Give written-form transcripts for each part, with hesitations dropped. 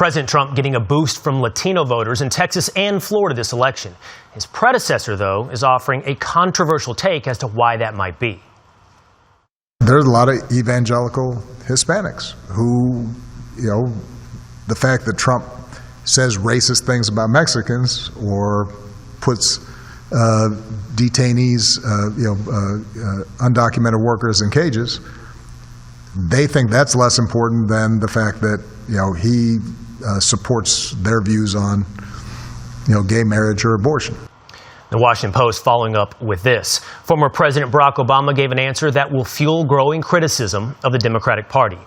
President Trump getting a boost from Latino voters in Texas and Florida this election. His predecessor, though, is offering a controversial take as to why that might be. There's a lot of evangelical Hispanics who, the fact that Trump says racist things about Mexicans or puts detainees, undocumented workers in cages, they think that's less important than the fact that, he supports their views on, gay marriage or abortion. The Washington Post following up with this. Former President Barack Obama gave an answer that will fuel growing criticism of the Democratic Party.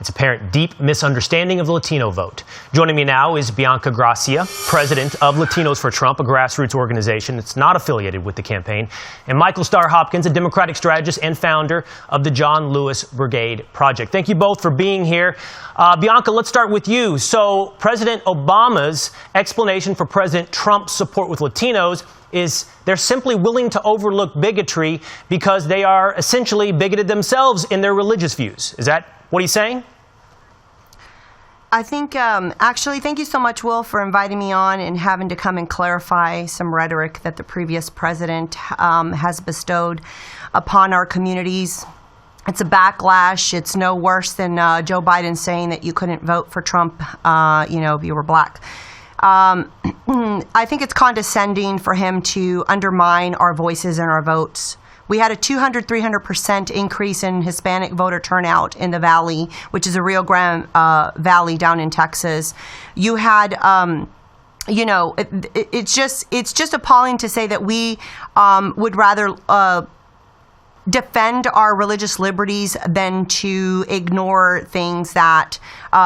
It's apparent deep misunderstanding of the Latino vote. Joining me now is Bianca, president of Latinos for Trump, a grassroots organization that's not affiliated with the campaign, and Michael Starr Hopkins, a Democratic strategist and founder of the John Lewis Brigade Project. Thank you both for being here. Bianca, let's start with you. So President Obama's explanation for President Trump's support with Latinos is they're simply willing to overlook bigotry because they are essentially bigoted themselves in their religious views. Is that what he's saying? I think, actually, thank you so much, Will, for inviting me on and having to come and clarify some rhetoric that the previous president has bestowed upon our communities. It's a backlash. It's no worse than Joe Biden saying that you couldn't vote for Trump, if you were black. I think it's condescending for him to undermine our voices and our votes. We had a 200-300% increase in Hispanic voter turnout in the Valley, which is a Rio Grande Valley down in Texas. You had, it's just appalling to say that we would rather defend our religious liberties than to ignore things that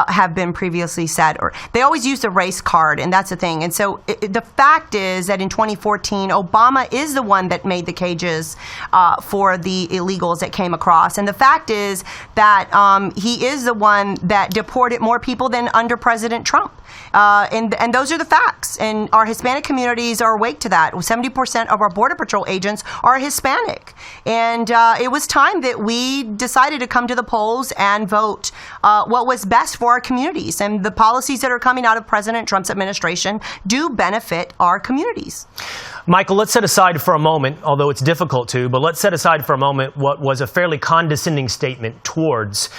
have been previously said. Or they always use the race card, and that's the thing. And so the fact is that in 2014, Obama is the one that made the cages for the illegals that came across. And the fact is that he is the one that deported more people than under President Trump. And those are the facts. And our Hispanic communities are awake to that. 70% of our Border Patrol agents are Hispanic. And it was time that we decided to come to the polls and vote what was best for our communities. And the policies that are coming out of President Trump's administration do benefit our communities. Michael, let's set aside for a moment, although it's difficult to, but let's set aside for a moment what was a fairly condescending statement towards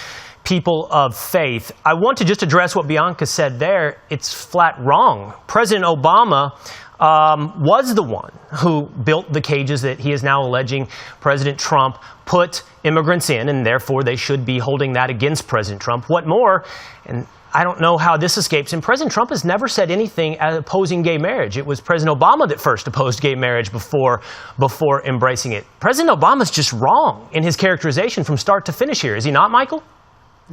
people of faith. I want to just address what Bianca said there. It's flat wrong. President Obama was the one who built the cages that he is now alleging President Trump put immigrants in, and therefore they should be holding that against President Trump. What more, and I don't know how this escapes him, President Trump has never said anything opposing gay marriage. It was President Obama that first opposed gay marriage before embracing it. President Obama's just wrong in his characterization from start to finish here, is he not, Michael?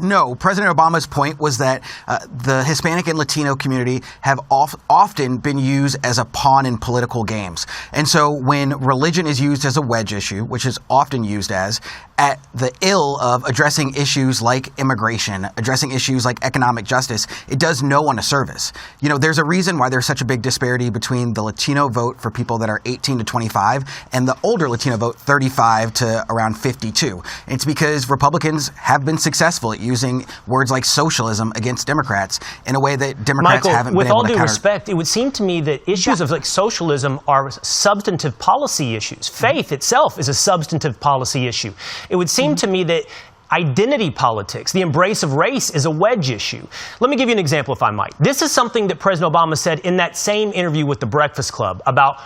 No, President Obama's point was that the Hispanic and Latino community have often been used as a pawn in political games. And so when religion is used as a wedge issue, which is often used as, at the ill of addressing issues like immigration, addressing issues like economic justice, it does no one a service. There's a reason why there's such a big disparity between the Latino vote for people that are 18 to 25 and the older Latino vote, 35 to around 52. It's because Republicans have been successful at using words like socialism against Democrats in a way that Democrats haven't been able to counter. With all due respect, it would seem to me that issues of socialism are substantive policy issues. Faith itself is a substantive policy issue. It would seem to me that identity politics, the embrace of race, is a wedge issue. Let me give you an example, if I might. This is something that President Obama said in that same interview with The Breakfast Club about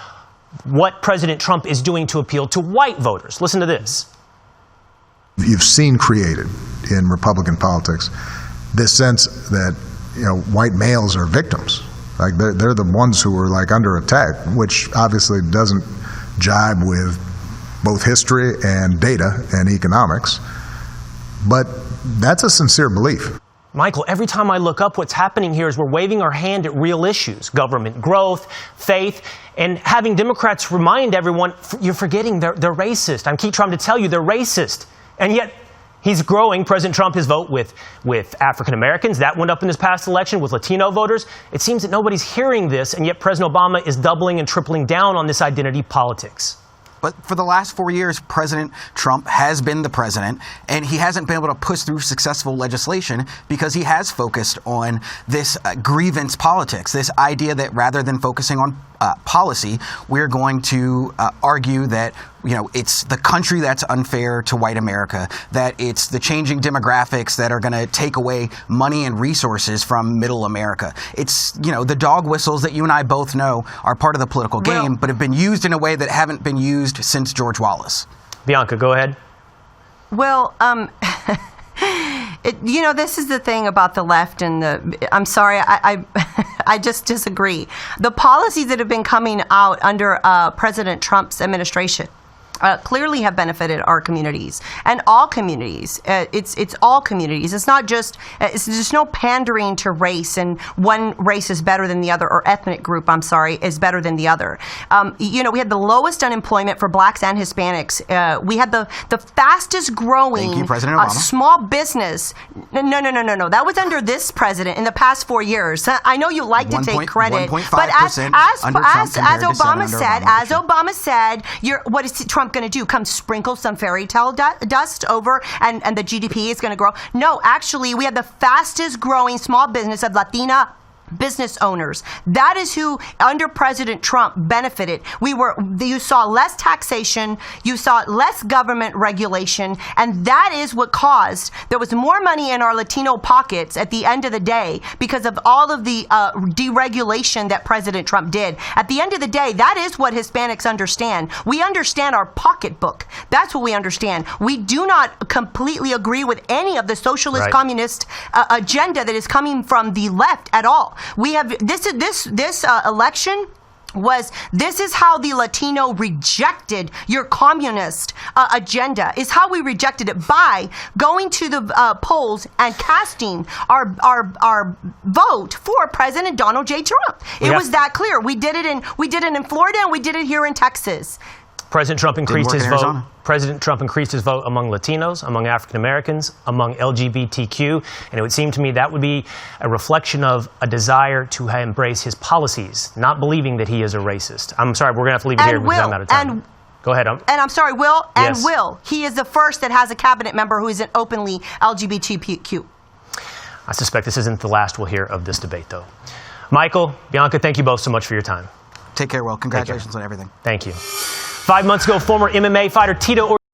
what President Trump is doing to appeal to white voters. Listen to this. You've seen created in Republican politics this sense that white males are victims, like they're the ones who are like under attack, which obviously doesn't jibe with both history and data and economics, but that's a sincere belief. Michael, every time I look up, what's happening here is we're waving our hand at real issues, government growth, faith, and having Democrats remind everyone, you're forgetting they're racist. I keep trying to tell you they're racist. And yet he's growing, President Trump, his vote with African Americans. That went up in this past election with Latino voters. It seems that nobody's hearing this, and yet President Obama is doubling and tripling down on this identity politics. But for the last 4 years, President Trump has been the president, and he hasn't been able to push through successful legislation because he has focused on this grievance politics, this idea that rather than focusing on policy, we're going to argue that it's the country that's unfair to white America, that it's the changing demographics that are going to take away money and resources from middle America. It's the dog whistles that you and I both know are part of the political game, but have been used in a way that haven't been used since George Wallace. Bianca, go ahead. Well, this is the thing about the left and I'm sorry, I just disagree. The policies that have been coming out under President Trump's administration clearly have benefited our communities and all communities. It's all communities. It's not just, there's no pandering to race and one race is better than the other, or ethnic group, is better than the other. We had the lowest unemployment for blacks and Hispanics. We had the fastest growing Thank you, President Obama. Small business. No. That was under this president in the past 4 years. I know you like to take credit, but as Obama said, what is Trump going to do? Come sprinkle some fairy tale dust over and the GDP is going to grow? No, actually, we have the fastest growing small business of Latina business owners. That is who, under President Trump, benefited. You saw less taxation, you saw less government regulation, and that is what caused, there was more money in our Latino pockets at the end of the day because of all of the deregulation that President Trump did. At the end of the day, that is what Hispanics understand. We understand our pocketbook. That's what we understand. We do not completely agree with any of the socialist communist agenda that is coming from the left at all. We have this election this is how the Latino rejected your communist agenda, is how we rejected it, by going to the polls and casting our vote for President Donald J. Trump. It was that clear. We did it in Florida and we did it here in Texas. President Trump increased his vote. President Trump increased his vote among Latinos, among African Americans, among LGBTQ, and it would seem to me that would be a reflection of a desire to embrace his policies, not believing that he is a racist. I'm sorry, we're going to have to leave it here because I'm out of time. Go ahead. And I'm sorry, Will. And yes. Will. He is the first that has a cabinet member who is an openly LGBTQ. I suspect this isn't the last we'll hear of this debate, though. Michael, Bianca, thank you both so much for your time. Take care, Will. Congratulations on everything. Thank you. 5 months ago, former MMA fighter Tito